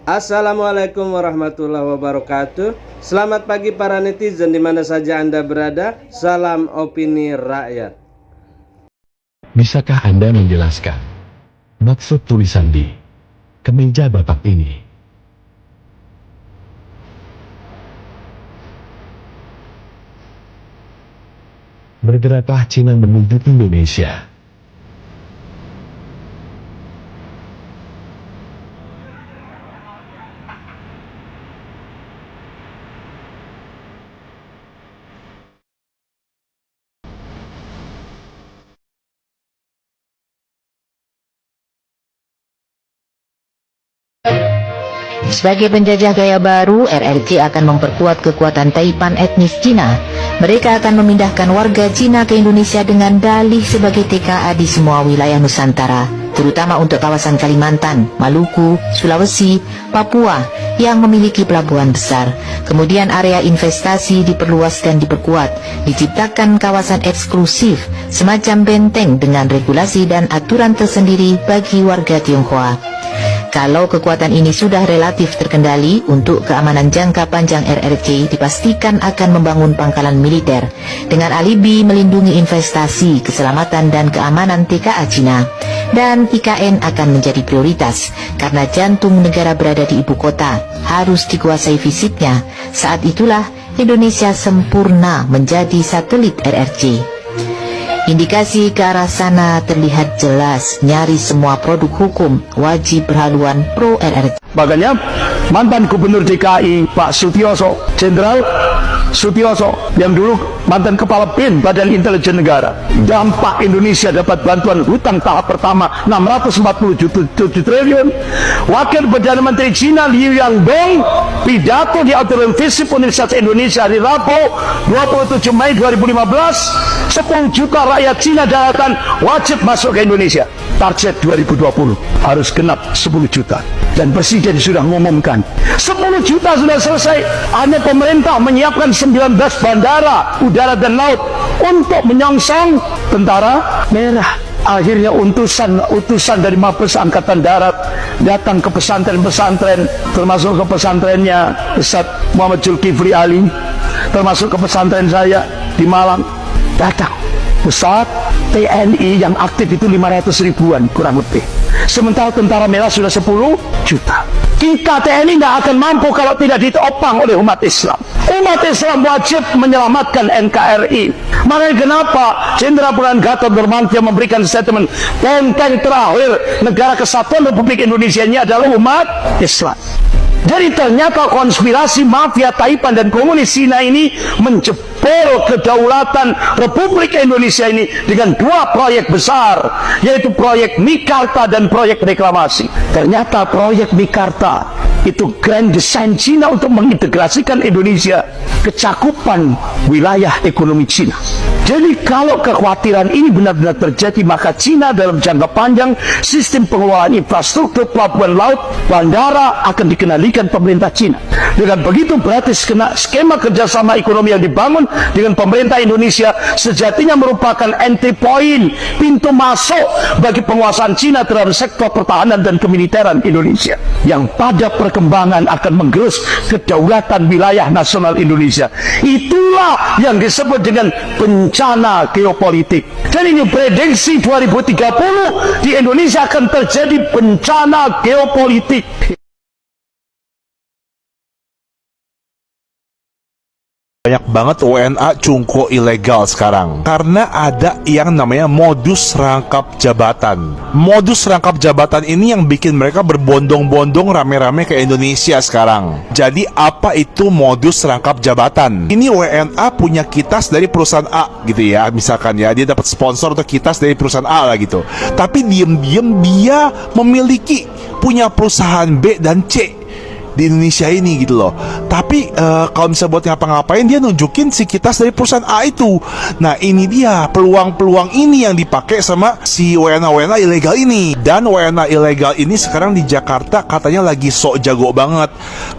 Assalamualaikum warahmatullahi wabarakatuh. Selamat pagi para netizen di mana saja Anda berada. Salam opini rakyat. Bisakah Anda menjelaskan maksud tulisan di kemeja Bapak ini? Bergeraklah Cina menuju Indonesia. Sebagai penjajah gaya baru, RRC akan memperkuat kekuatan Taipan etnis Cina. Mereka akan memindahkan warga Cina ke Indonesia dengan dalih sebagai TKA di semua wilayah Nusantara, terutama untuk kawasan Kalimantan, Maluku, Sulawesi, Papua yang memiliki pelabuhan besar. Kemudian area investasi diperluas dan diperkuat, diciptakan kawasan eksklusif, semacam benteng dengan regulasi dan aturan tersendiri bagi warga Tionghoa. Kalau kekuatan ini sudah relatif terkendali, untuk keamanan jangka panjang RRC dipastikan akan membangun pangkalan militer dengan alibi melindungi investasi, keselamatan dan keamanan TKA Cina. Dan IKN akan menjadi prioritas karena jantung negara berada di ibu kota, harus dikuasai fisiknya. Saat itulah Indonesia sempurna menjadi satelit RRC. Indikasi ke arah sana terlihat jelas, nyaris semua produk hukum wajib berhaluan pro RRC. Makanya mantan Gubernur DKI Pak Sutioso, Jenderal Sutioso yang dulu mantan Kepala BIN Badan Intelijen Negara, dampak Indonesia dapat bantuan hutang tahap pertama 647 triliun. Wakil Perdana Menteri Cina Liu Yangdong pidato di Auditorium Visip Universitas Indonesia hari Rabu 27 Mei 2015, 10 juta rakyat Cina daratan wajib masuk ke Indonesia. Target 2020 harus genap 10 juta. Dan Presiden sudah mengumumkan 10 juta sudah selesai. Hanya pemerintah menyiapkan 19 bandara udara dan laut untuk menyongsong tentara merah. Akhirnya utusan dari Mabes Angkatan Darat datang ke pesantren-pesantren, termasuk ke pesantrennya Ustadz Muhammad Zulkifli Ali, termasuk ke pesantren saya di Malang. Datang pesawat TNI yang aktif itu 500 ribuan kurang lebih. Sementara tentara merah sudah 10 juta. Kita TNI tidak akan mampu kalau tidak ditopang oleh umat Islam. Umat Islam wajib menyelamatkan NKRI. Makanya kenapa Jenderal Purnawirawan Gatot Nurmantio memberikan statement, benteng terakhir negara kesatuan Republik Indonesia ini adalah umat Islam. Jadi ternyata konspirasi mafia Taipan dan komunis Cina ini menjebol kedaulatan Republik Indonesia ini dengan dua proyek besar, yaitu proyek Mikarta dan proyek reklamasi. Ternyata proyek Mikarta itu grand design Cina untuk mengintegrasikan Indonesia ke cakupan wilayah ekonomi Cina. Jadi kalau kekhawatiran ini benar-benar terjadi, maka Cina dalam jangka panjang sistem pengelolaan infrastruktur pelabuhan laut, bandara akan dikendalikan pemerintah Cina. Dengan begitu berarti skema kerjasama ekonomi yang dibangun dengan pemerintah Indonesia sejatinya merupakan entry point, pintu masuk bagi penguasaan Cina terhadap sektor pertahanan dan kemiliteran Indonesia, yang pada perkembangan akan menggerus kedaulatan wilayah nasional Indonesia. Itulah yang disebut dengan bencana geopolitik. Dan ini prediksi 2030 di Indonesia akan terjadi bencana geopolitik. Banyak banget WNA cungko ilegal sekarang karena ada yang namanya modus rangkap jabatan. Modus rangkap jabatan ini yang bikin mereka berbondong-bondong rame-rame ke Indonesia sekarang. Jadi apa itu modus rangkap jabatan? Ini WNA punya kitas dari perusahaan A gitu ya, misalkan ya, dia dapat sponsor atau kitas dari perusahaan A lah gitu. Tapi diem-diem dia memiliki punya perusahaan B dan C di Indonesia ini gitu loh. Tapi kalau misalnya buat ngapa-ngapain, dia nunjukin sikitas dari perusahaan A itu. Nah ini dia peluang-peluang ini yang dipakai sama si WNA ilegal ini. Dan WNA ilegal ini sekarang di Jakarta katanya lagi sok jago banget,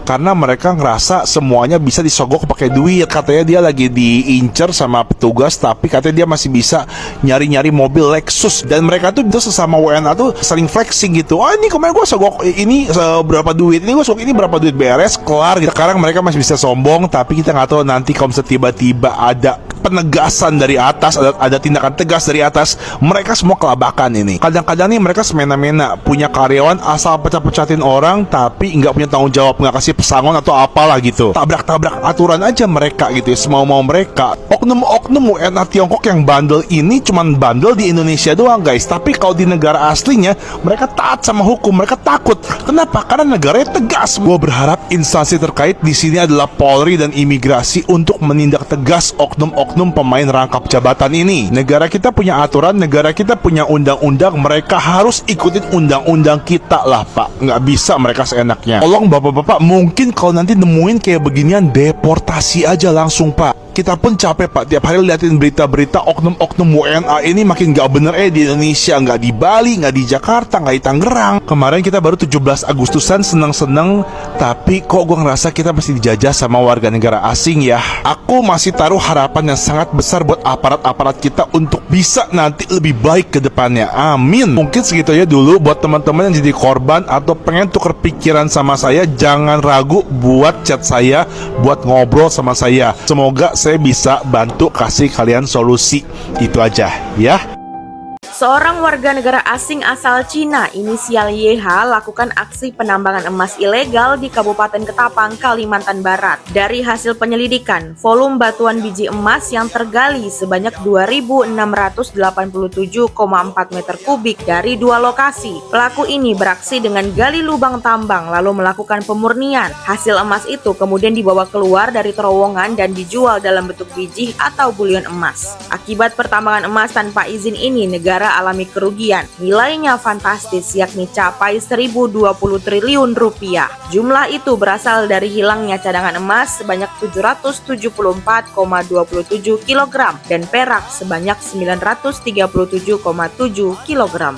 karena mereka ngerasa semuanya bisa disogok pakai duit. Katanya dia lagi diincer sama petugas, tapi katanya dia masih bisa nyari-nyari mobil Lexus. Dan mereka tuh sesama WNA tuh saling flexing gitu. Oh ini kemarin gue sogok ini berapa duit, ini gue sogok ini berapa duit, beres kelar gitu. Sekarang mereka masih bisa sombong, tapi kita nggak tahu nanti kalau misalnya tiba-tiba ada penegasan dari atas, ada tindakan tegas dari atas, mereka semua kelabakan ini. Kadang-kadang nih mereka semena-mena punya karyawan asal pecah-pecahin orang, tapi nggak punya tanggung jawab, nggak kasih pesangon atau apalah gitu. Tabrak-tabrak aturan aja mereka gitu ya, semau-mau mereka. Oknum-oknum WNA Tiongkok yang bandel ini cuman bandel di Indonesia doang guys, tapi kalau di negara aslinya mereka taat sama hukum, mereka takut. Kenapa? Karena negaranya tegas. Gue berharap instansi terkait di sini adalah Polri dan imigrasi untuk menindak tegas oknum-oknum pemain rangkap jabatan ini. Negara kita punya aturan, negara kita punya undang-undang, mereka harus ikutin undang-undang kita lah Pak. Nggak bisa mereka seenaknya. Tolong bapak-bapak, mungkin kalau nanti nemuin kayak beginian, deportasi aja langsung Pak. Kita pun capek Pak, tiap hari liatin berita-berita oknum-oknum WNA ini makin gak bener di Indonesia. Nggak di Bali, nggak di Jakarta, nggak di Tangerang. Kemarin kita baru 17 Agustusan seneng-seneng, tapi kok gue ngerasa kita masih dijajah sama warga negara asing ya. Aku masih taruh harapan yang sangat besar buat aparat-aparat kita untuk bisa nanti lebih baik ke depannya. Amin. Mungkin segitu aja dulu buat teman-teman yang jadi korban atau pengen tuker pikiran sama saya. Jangan ragu buat chat saya, buat ngobrol sama saya. Semoga saya bisa bantu kasih kalian solusi. Itu aja ya. Seorang warga negara asing asal Cina inisial YH lakukan aksi penambangan emas ilegal di Kabupaten Ketapang, Kalimantan Barat. Dari hasil penyelidikan, volume batuan biji emas yang tergali sebanyak 2.687,4 meter kubik dari 2 lokasi. Pelaku ini beraksi dengan gali lubang tambang lalu melakukan pemurnian. Hasil emas itu kemudian dibawa keluar dari terowongan dan dijual dalam bentuk biji atau bulion emas. Akibat pertambangan emas tanpa izin ini, negara alami kerugian. Nilainya fantastis, yakni capai 1.020 triliun rupiah. Jumlah itu berasal dari hilangnya cadangan emas sebanyak 774,27 kg dan perak sebanyak 937,7 kg.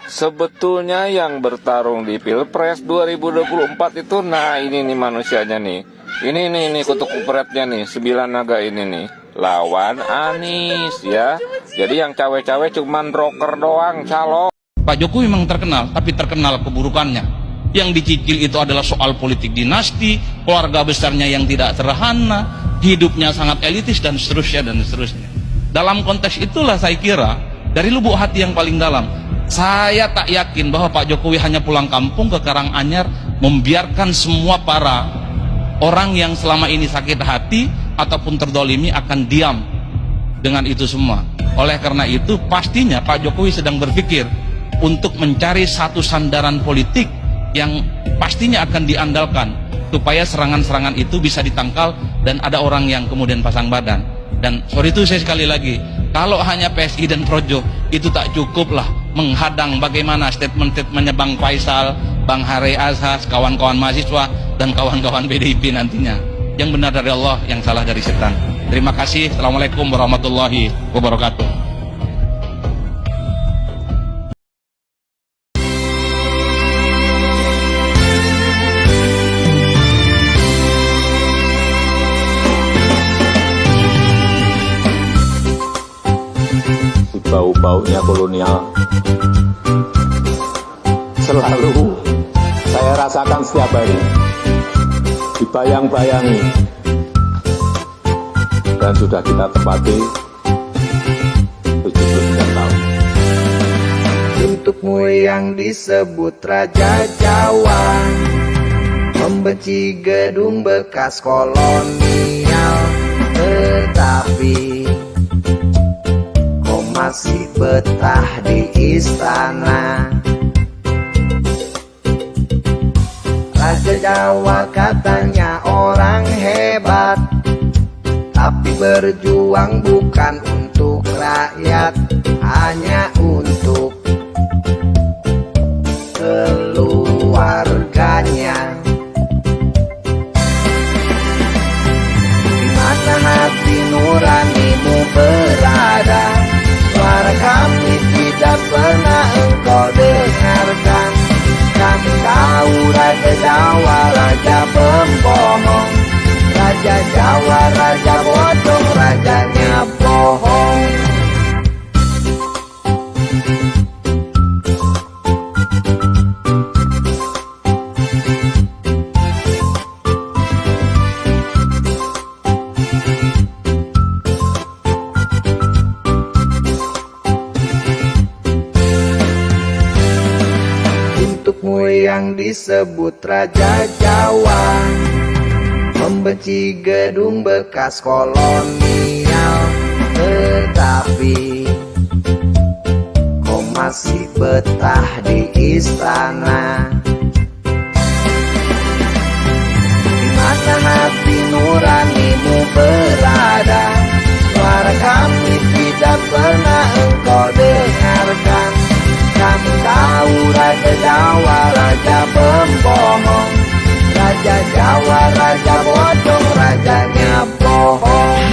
Sebetulnya yang bertarung di Pilpres 2024 itu, nah ini nih manusianya nih. Ini kutuk kupretnya nih, 9 naga ini nih. Lawan Anies ya. Jadi yang cawe-cawe cuman rocker doang, calo. Pak Jokowi memang terkenal, tapi terkenal keburukannya. Yang dicicil itu adalah soal politik dinasti, keluarga besarnya yang tidak terhana, hidupnya sangat elitis dan seterusnya dan seterusnya. Dalam konteks itulah saya kira dari lubuk hati yang paling dalam, saya tak yakin bahwa Pak Jokowi hanya pulang kampung ke Karanganyar membiarkan semua para orang yang selama ini sakit hati ataupun terdolimi akan diam dengan itu semua. Oleh karena itu pastinya Pak Jokowi sedang berpikir untuk mencari satu sandaran politik yang pastinya akan diandalkan supaya serangan-serangan itu bisa ditangkal dan ada orang yang kemudian pasang badan. Dan sorry itu saya sekali lagi, kalau hanya PSI dan Projo itu tak cukup lah menghadang bagaimana statement-statementnya Bang Faisal, Bang Hari Azhar, kawan-kawan mahasiswa dan kawan-kawan PDIP nantinya. Yang benar dari Allah, yang salah dari setan. Terima kasih. Assalamualaikum warahmatullahi wabarakatuh. Bau-baunya kolonial selalu saya rasakan setiap hari, dibayang-bayangi, dan sudah kita tepati 79 tahun. Untukmu yang disebut Raja Jawa, membenci gedung bekas kolonial, tetapi kau masih betah di istana. Raja Jawa katanya orang hebat, tapi berjuang bukan untuk rakyat, hanya untuk keluarganya. tahu Raja Jawa, raja pembohong. Raja Jawa, raja bodoh, rajanya bohong. Untukmu yang disebut Raja Jawa, membenci gedung bekas kolonial, tetapi kau masih betah di istana. Di mana hati nuranimu berada? Suara kami tidak pernah engkau dengarkan. Kami tahu Raja Jawa, raja pembohong. Raja Jawa, raja bodoh, rajanya bohong.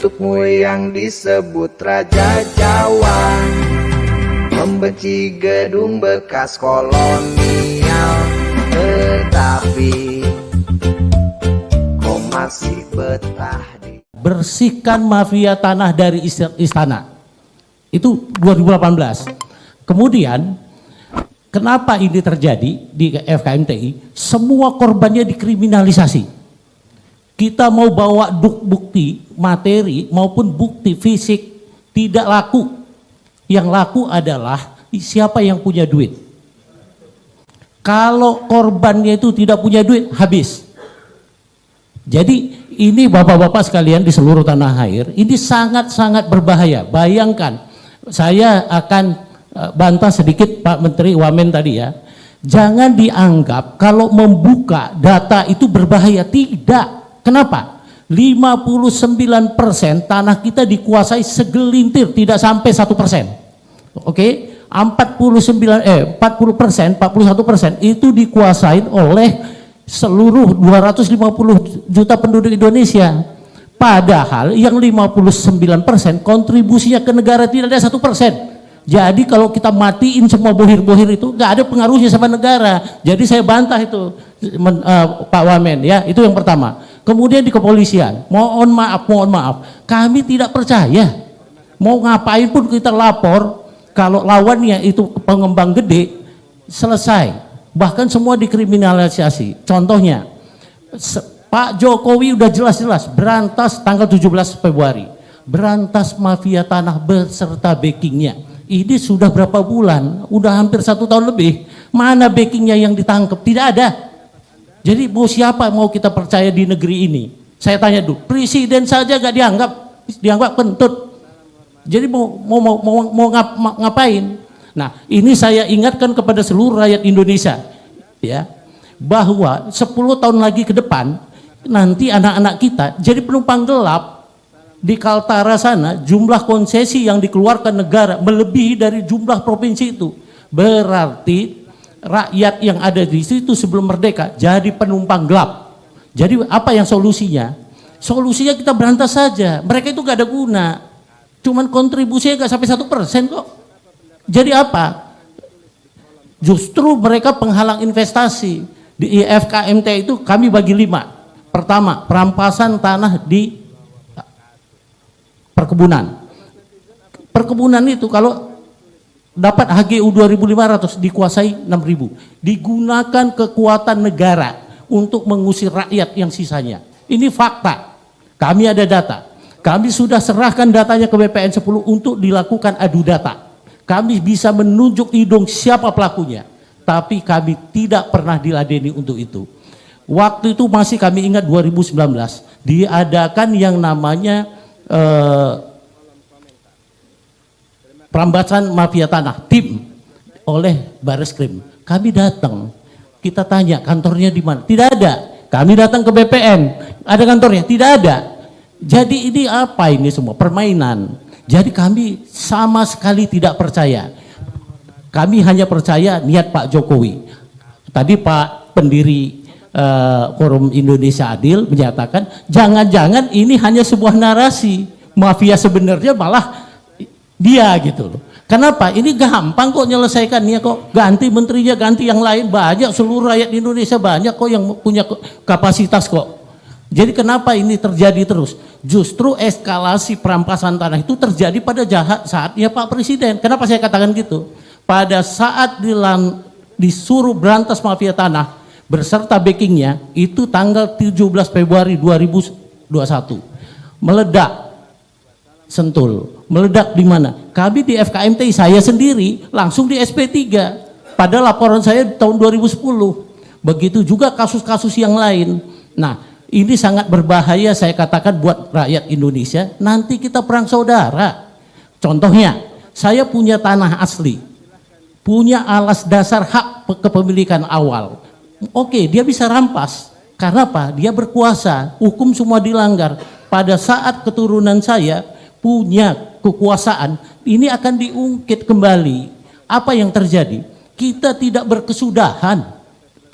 Untukmu yang disebut Raja Jawa, membenci gedung bekas kolonial, tetapi kau masih betah di... Bersihkan mafia tanah dari istana. Itu 2018. Kemudian kenapa ini terjadi di FKMTI? Semua korbannya dikriminalisasi. Kita mau bawa bukti materi maupun bukti fisik tidak laku. Yang laku adalah siapa yang punya duit. Kalau korbannya itu tidak punya duit, habis. Jadi ini bapak-bapak sekalian di seluruh tanah air, ini sangat-sangat berbahaya. Bayangkan, saya akan bantah sedikit Pak Menteri Wamen tadi ya. Jangan dianggap kalau membuka data itu berbahaya, tidak. Kenapa? 59% tanah kita dikuasai segelintir, tidak sampai 1%. Oke, 41% itu dikuasai oleh seluruh 250 juta penduduk Indonesia. Padahal yang 59% kontribusinya ke negara tidak ada 1%. Jadi kalau kita matiin semua bohir-bohir itu nggak ada pengaruhnya sama negara. Jadi saya bantah itu Pak Wamen ya, itu yang pertama. Kemudian di kepolisian, mohon maaf, kami tidak percaya. Mau ngapain pun kita lapor, kalau lawannya itu pengembang gede, selesai. Bahkan semua dikriminalisasi. Contohnya, Pak Jokowi udah jelas-jelas berantas tanggal 17 Februari. Berantas mafia tanah beserta backingnya. Ini sudah berapa bulan? Udah hampir 1 tahun lebih. Mana backingnya yang ditangkap? Tidak ada. Jadi mau siapa mau kita percaya di negeri ini? Saya tanya dulu, presiden saja gak dianggap kentut. Jadi mau ngapain? Nah, ini saya ingatkan kepada seluruh rakyat Indonesia, ya, bahwa 10 tahun lagi ke depan nanti anak-anak kita jadi penumpang gelap di Kaltara sana. Jumlah konsesi yang dikeluarkan negara melebihi dari jumlah provinsi itu. Berarti rakyat yang ada di situ sebelum merdeka jadi penumpang gelap. Jadi apa yang solusinya? Solusinya kita berantas saja. Mereka itu gak ada guna. Cuman kontribusinya gak sampai 1% kok. Jadi apa? Justru mereka penghalang investasi. Di FKMT itu kami bagi 5. Pertama, perampasan tanah di perkebunan. Perkebunan itu kalau dapat HGU 2.500 dikuasai 6.000. Digunakan kekuatan negara untuk mengusir rakyat yang sisanya. Ini fakta. Kami ada data. Kami sudah serahkan datanya ke BPN 10 untuk dilakukan adu data. Kami bisa menunjuk hidung siapa pelakunya. Tapi kami tidak pernah diladeni untuk itu. Waktu itu masih kami ingat 2019 diadakan yang namanya perambasan mafia tanah tim oleh Bareskrim. Kami datang, kita tanya kantornya di mana? Tidak ada. Kami datang ke BPN, ada kantornya? Tidak ada. Jadi ini apa ini semua? Permainan. Jadi kami sama sekali tidak percaya. Kami hanya percaya niat Pak Jokowi. Tadi Pak pendiri Forum Indonesia Adil menyatakan jangan-jangan ini hanya sebuah narasi, mafia sebenarnya malah dia gitu loh. Kenapa? Ini gampang kok nyelesaikannya kok, ganti menterinya, ganti yang lain, banyak, seluruh rakyat Indonesia banyak kok yang punya kapasitas kok. Jadi kenapa ini terjadi terus? Justru eskalasi perampasan tanah itu terjadi pada saatnya Pak Presiden. Kenapa saya katakan gitu? Pada saat disuruh berantas mafia tanah berserta backingnya itu tanggal 17 Februari 2021 meledak Sentul. Meledak di mana? Kami di FKMTI, saya sendiri langsung di SP3 pada laporan saya tahun 2010. Begitu juga kasus-kasus yang lain. Nah, ini sangat berbahaya saya katakan buat rakyat Indonesia. Nanti kita perang saudara. Contohnya, saya punya tanah asli, punya alas dasar hak kepemilikan awal. Oke, dia bisa rampas. Karena apa? Dia berkuasa. Hukum semua dilanggar. Pada saat keturunan saya punya kekuasaan, ini akan diungkit kembali. Apa yang terjadi? Kita tidak berkesudahan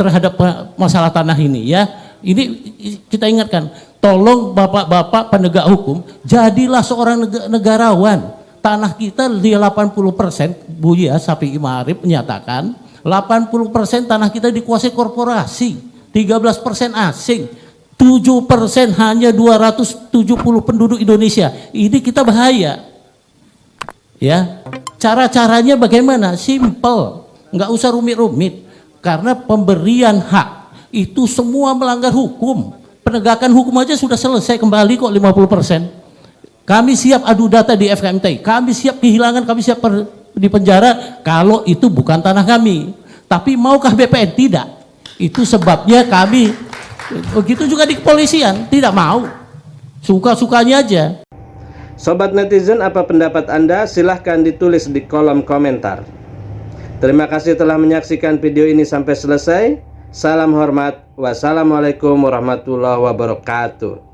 terhadap masalah tanah ini ya. Ini kita ingatkan, tolong bapak-bapak penegak hukum, jadilah seorang negarawan. Tanah kita di 80%, Buya Safi'i Ma'arif menyatakan 80% tanah kita dikuasai korporasi, 13% asing, 7% hanya 270 penduduk Indonesia. Ini kita bahaya. Ya, cara-caranya bagaimana? Simple, nggak usah rumit-rumit. Karena pemberian hak itu semua melanggar hukum. Penegakan hukum aja sudah selesai kembali kok 50%. Kami siap adu data di FKMTI, kami siap kehilangan, kami siap di penjara kalau itu bukan tanah kami. Tapi maukah BPN? Tidak. Itu sebabnya kami, begitu juga di kepolisian, tidak mau. Suka-sukanya aja. Sobat netizen, apa pendapat Anda? Silahkan ditulis di kolom komentar. Terima kasih telah menyaksikan video ini sampai selesai. Salam hormat. Wassalamualaikum warahmatullahi wabarakatuh.